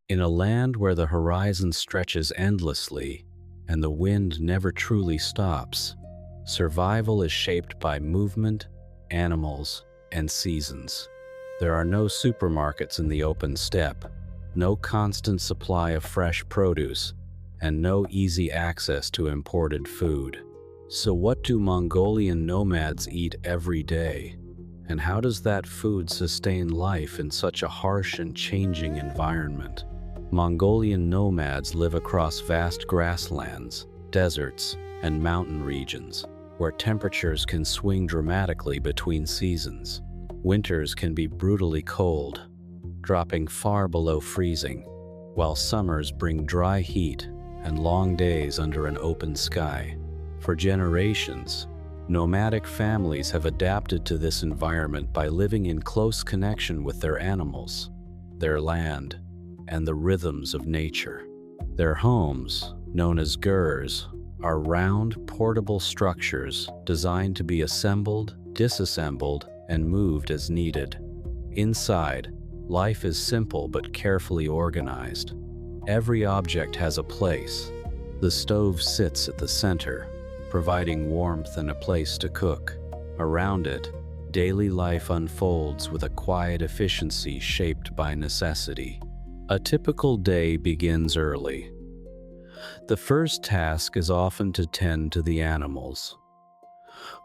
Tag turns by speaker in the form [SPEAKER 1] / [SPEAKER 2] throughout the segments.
[SPEAKER 1] In a land where the horizon stretches endlessly and the wind never truly stops, survival is shaped by movement, animals, and seasons. There are no supermarkets in the open steppe, no constant supply of fresh produce, and no easy access to imported food. So what do Mongolian nomads eat every day? And how does that food sustain life in such a harsh and changing environment? Mongolian nomads live across vast grasslands, deserts, and mountain regions, where temperatures can swing dramatically between seasons. Winters can be brutally cold, dropping far below freezing, while summers bring dry heat and long days under an open sky. For generations, nomadic families have adapted to this environment by living in close connection with their animals, their land, and the rhythms of nature. Their homes, known as gurs, are round, portable structures designed to be assembled, disassembled, and moved as needed. Inside, life is simple but carefully organized. Every object has a place. The stove sits at the center, providing warmth and a place to cook. Around it, daily life unfolds with a quiet efficiency shaped by necessity. A typical day begins early. The first task is often to tend to the animals.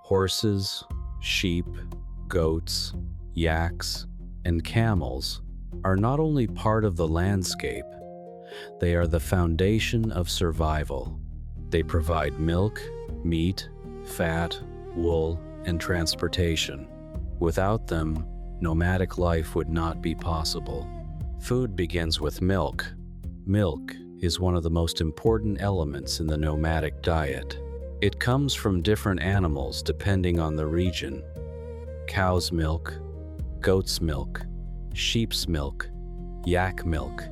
[SPEAKER 1] Horses, sheep, goats, yaks, and camels are not only part of the landscape, they are the foundation of survival. They provide milk, meat, fat, wool, and transportation. Without them, nomadic life would not be possible. Food begins with milk. Milk is one of the most important elements in the nomadic diet. It comes from different animals depending on the region. Cow's milk, goat's milk, sheep's milk, yak milk,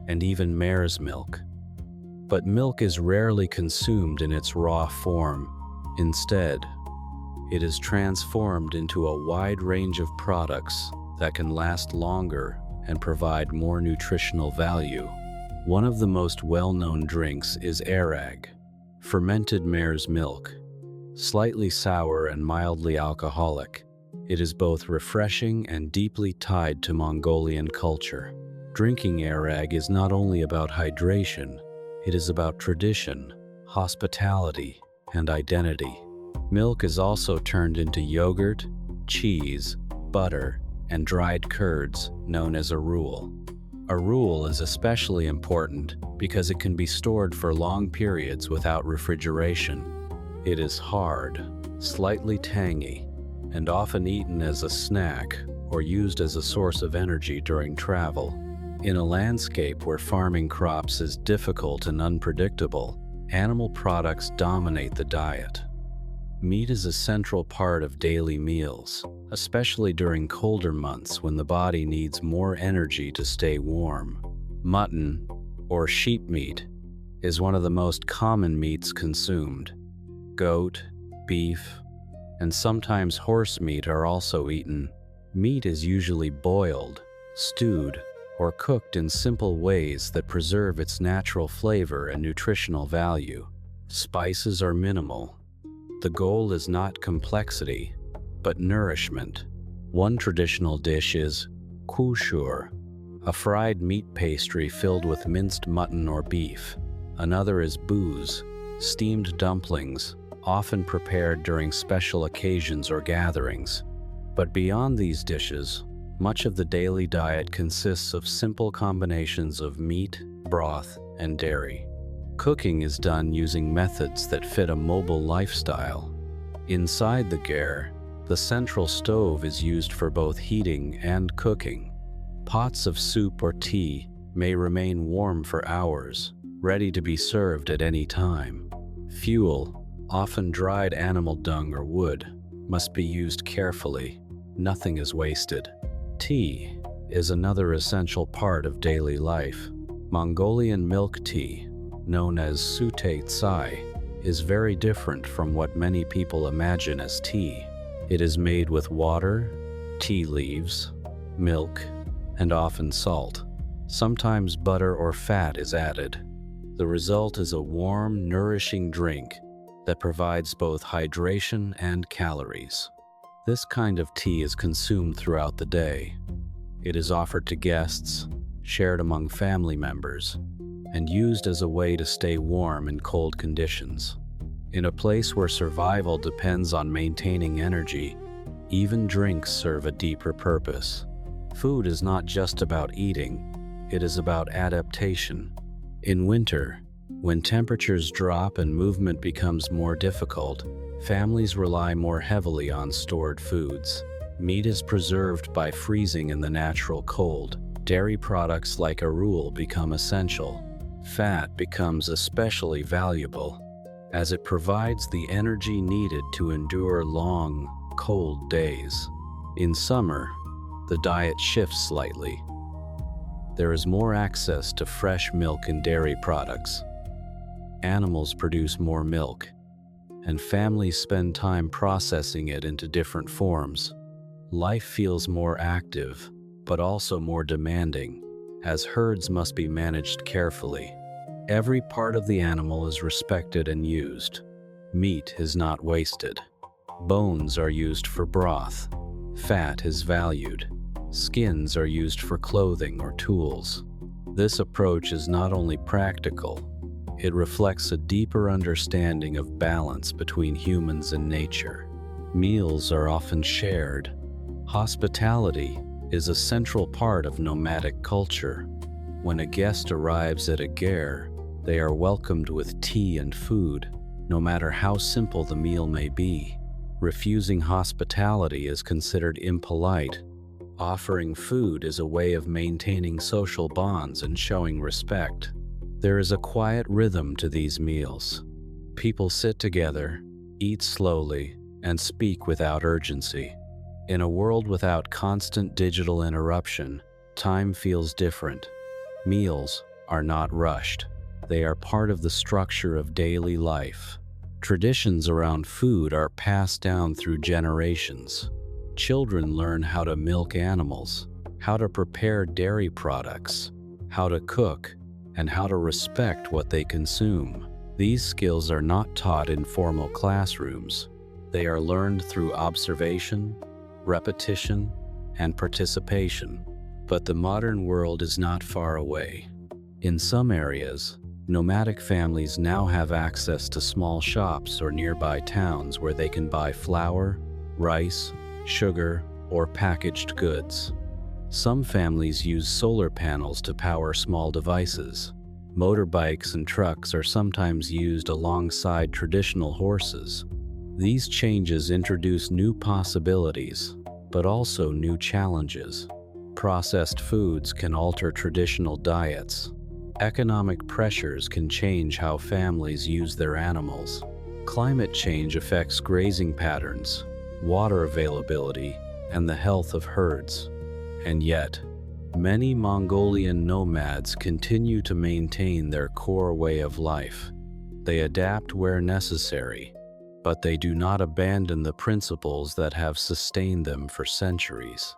[SPEAKER 1] and even mare's milk. But milk is rarely consumed in its raw form. Instead, it is transformed into a wide range of products that can last longer and provide more nutritional value. One of the most well-known drinks is airag, fermented mare's milk. Slightly sour and mildly alcoholic, it is both refreshing and deeply tied to Mongolian culture. Drinking airag is not only about hydration, it is about tradition, hospitality, and identity. Milk is also turned into yogurt, cheese, butter, and dried curds, known as a rule. A rule is especially important because it can be stored for long periods without refrigeration. It is hard, slightly tangy, and often eaten as a snack or used as a source of energy during travel. In a landscape where farming crops is difficult and unpredictable, animal products dominate the diet. Meat is a central part of daily meals, especially during colder months when the body needs more energy to stay warm. Mutton, or sheep meat, is one of the most common meats consumed. Goat, beef, and sometimes horse meat are also eaten. Meat is usually boiled, stewed, or cooked in simple ways that preserve its natural flavor and nutritional value. Spices are minimal. The goal is not complexity, but nourishment. One traditional dish is kushur, a fried meat pastry filled with minced mutton or beef. Another is booze, steamed dumplings, often prepared during special occasions or gatherings. But beyond these dishes, much of the daily diet consists of simple combinations of meat, broth, and dairy. Cooking is done using methods that fit a mobile lifestyle. Inside the ger, the central stove is used for both heating and cooking. Pots of soup or tea may remain warm for hours, ready to be served at any time. Fuel, often dried animal dung or wood, must be used carefully. Nothing is wasted. Tea is another essential part of daily life. Mongolian milk tea, known as sute tsai, is very different from what many people imagine as tea. It is made with water, tea leaves, milk, and often salt. Sometimes butter or fat is added. The result is a warm, nourishing drink that provides both hydration and calories. This kind of tea is consumed throughout the day. It is offered to guests, shared among family members, and used as a way to stay warm in cold conditions. In a place where survival depends on maintaining energy, even drinks serve a deeper purpose. Food is not just about eating, it is about adaptation. In winter, when temperatures drop and movement becomes more difficult, families rely more heavily on stored foods. Meat is preserved by freezing in the natural cold. Dairy products like arul become essential. Fat becomes especially valuable, as it provides the energy needed to endure long, cold days. In summer, the diet shifts slightly. There is more access to fresh milk and dairy products. Animals produce more milk, and families spend time processing it into different forms. Life feels more active, but also more demanding, as herds must be managed carefully. Every part of the animal is respected and used. Meat is not wasted. Bones are used for broth. Fat is valued. Skins are used for clothing or tools. This approach is not only practical, it reflects a deeper understanding of balance between humans and nature. Meals are often shared. Hospitality is a central part of nomadic culture. When a guest arrives at a ger, they are welcomed with tea and food, no matter how simple the meal may be. Refusing hospitality is considered impolite. Offering food is a way of maintaining social bonds and showing respect. There is a quiet rhythm to these meals. People sit together, eat slowly, and speak without urgency. In a world without constant digital interruption, time feels different. Meals are not rushed. They are part of the structure of daily life. Traditions around food are passed down through generations. Children learn how to milk animals, how to prepare dairy products, how to cook, and how to respect what they consume. These skills are not taught in formal classrooms. They are learned through observation, repetition, and participation. But the modern world is not far away. In some areas, nomadic families now have access to small shops or nearby towns where they can buy flour, rice, sugar, or packaged goods. Some families use solar panels to power small devices. Motorbikes and trucks are sometimes used alongside traditional horses. These changes introduce new possibilities, but also new challenges. Processed foods can alter traditional diets. Economic pressures can change how families use their animals. Climate change affects grazing patterns, water availability, and the health of herds. And yet, many Mongolian nomads continue to maintain their core way of life. They adapt where necessary, but they do not abandon the principles that have sustained them for centuries.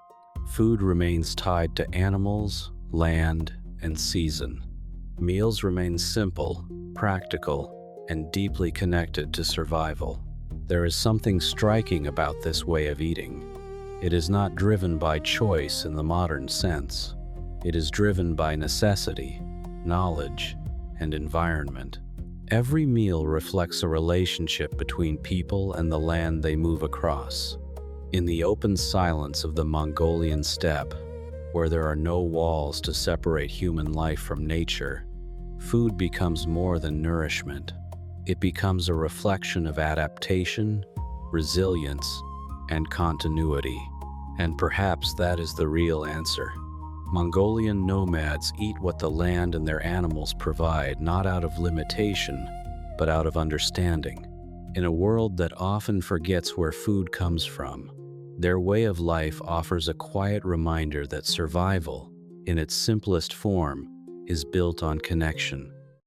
[SPEAKER 1] Food remains tied to animals, land, and season. Meals remain simple, practical, and deeply connected to survival. There is something striking about this way of eating. It is not driven by choice in the modern sense. It is driven by necessity, knowledge, and environment. Every meal reflects a relationship between people and the land they move across. In the open silence of the Mongolian steppe, where there are no walls to separate human life from nature, food becomes more than nourishment. It becomes a reflection of adaptation, resilience, and continuity. And perhaps that is the real answer. Mongolian nomads eat what the land and their animals provide, not out of limitation, but out of understanding. In a world that often forgets where food comes from, their way of life offers a quiet reminder that survival, in its simplest form, is built on connection.